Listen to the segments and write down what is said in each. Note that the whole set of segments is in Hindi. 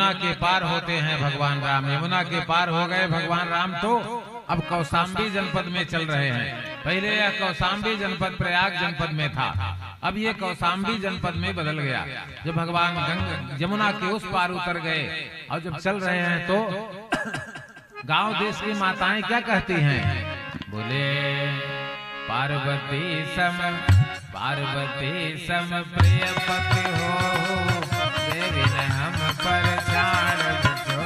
यमुना के पार होते हैं भगवान राम। यमुना के पार हो गए भगवान राम तो अब कौशाम्बी जनपद में चल रहे हैं। पहले यह कौशाम्बी जनपद प्रयाग जनपद में था, अब ये कौशाम्बी जनपद में बदल गया। जब भगवान यमुना के उस पार उतर गए और जब चल रहे हैं तो गांव देश की माताएं क्या कहती हैं? बोले पार्वती सम प्रिय पति हो, देवी ने हम पर चार बजो।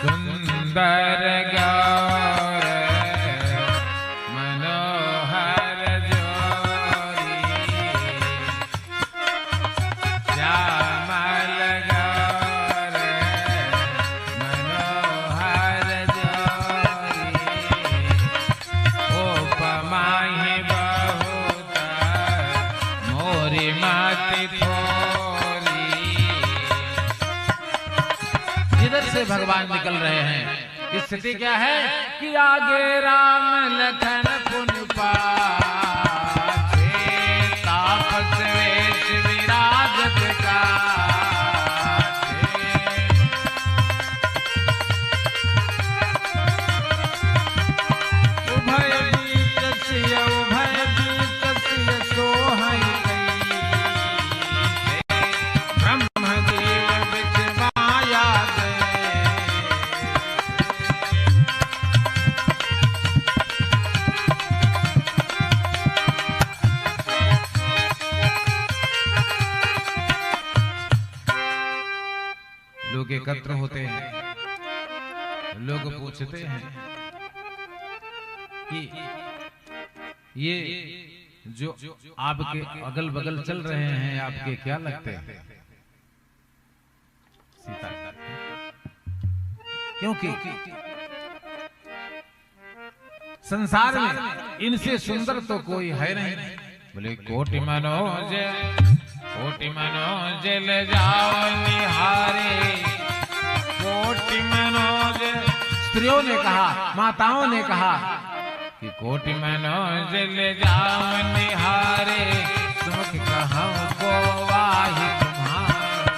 सुंदर गौर मनोहर जोरी, श्यामल गौर मनोहर जोरी, उपमा ही बहुत मोरी माती थोरी। जिधर से भगवान निकल रहे हैं, स्थिति क्या है कि आगे राम लखन पुन पाछे, तापस वेश विराजत काछे। उभय बीच सोहई गई, ब्रह्मदेव बिच माया दे। लोग एकत्र होते हैं, लोग पूछते हैं कि ये जो आपके अगल बगल चल रहे हैं आपके क्या लगते हैं? सीता। क्योंकि संसार में इनसे सुंदर तो कोई है नहीं। बोले कोटि मनोज ले जाओ निहारे, कोटि मनोज। स्त्रियों ने कहा, माताओं ने कहा कि कोटि मनोज ले जाओ निहारे, सुख कहूं को वाहि तुम्हारे।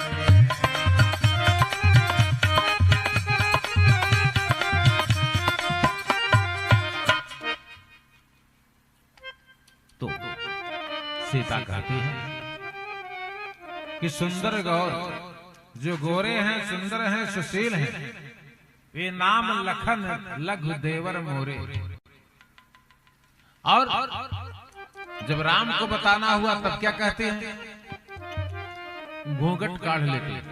तो सीता कहती है कि सुंदर गौर, जो गोरे हैं, सुंदर हैं, सुशील हैं, वे नाम लखन लघु देवर मोरे। और जब राम को बताना हुआ तब क्या कहते हैं? घूंघट काढ़ लेते हैं।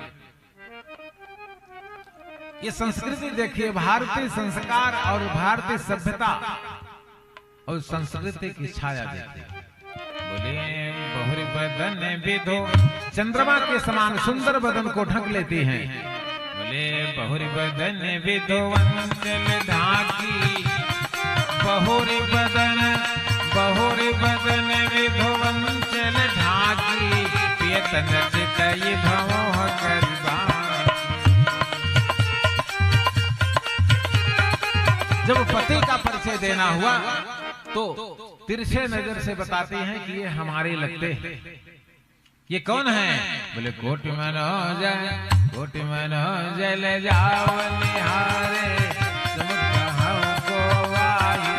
ये संस्कृति देखिए, भारतीय संस्कार और भारतीय सभ्यता और संस्कृति की छाया देखिए। बोले बहुरी बदन विधो, चंद्रमा के समान सुंदर बदन को ढक लेती हैं। बोले बहुरी बदन विधो अंचल ढाकी, बहुरी बदन विधो अंचल ढाकी, पियतन चितई भवोह करिबा। जब पति का परिचय देना हुआ तो तिरछे नजर से बताते हैं कि ये हमारे लगते हैं। ये कौन है? बोले कोटि मनोज ले जाओ निहारे, तुम कहूं को वाहि।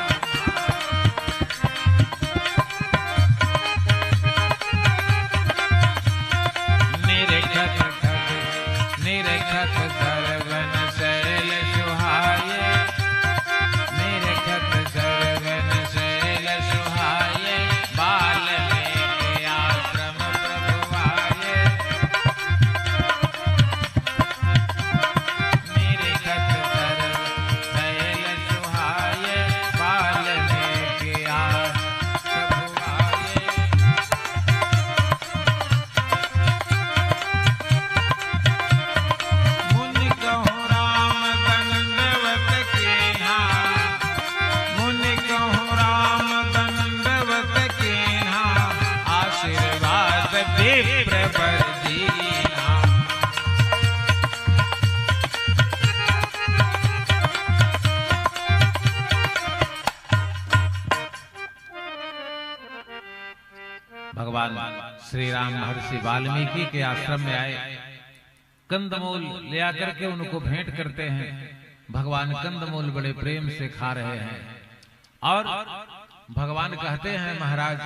निरखत सर्वन शैल सुहाये, निरखत सर्वन शैल सुहाये, बाल में आश्रम प्रभु आये। निरखत सर्वन शैल सुहाये, बाल में आश्रम प्रभु आये। मुनि कहूँ राम दंडवत कीन्हा, मुनि कहूँ राम दंडवत कीन्हा, आशीर्वाद विप्र बर दीन्हा। भगवान श्री राम महर्षि वाल्मीकि के आश्रम में आए, कंदमूल ले आकर के उनको भेंट करते हैं। भगवान कंदमूल बड़े प्रेम से खा रहे हैं और भगवान कहते हैं, महाराज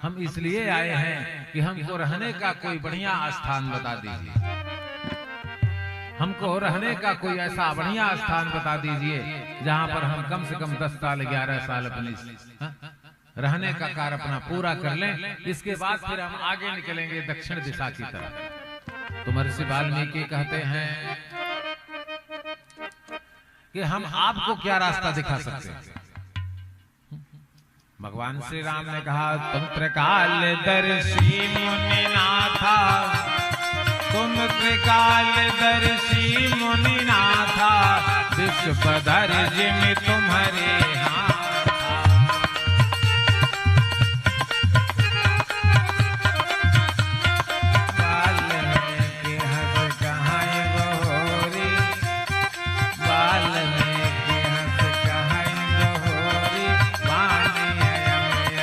हम इसलिए आए हैं कि हमको रहने का कोई बढ़िया स्थान बता दीजिए, हमको रहने का कोई ऐसा बढ़िया स्थान बता दीजिए जहां पर हम कम से कम 10 साल 11 साल अपनी रहने का कार्य अपना पूरा कर लें, इसके बाद फिर हम आगे निकलेंगे दक्षिण दिशा की तरफ। तो महर्षि वाल्मीकि कहते हैं कि हम आपको क्या रास्ता दिखा सकते हैं। भगवान श्री राम ने कहा, तुम त्रिकालदर्शी मुनिनाथा, तुम त्रिकालदर्शी मुनिनाथा, विश्वधर जिमि तुम्हारे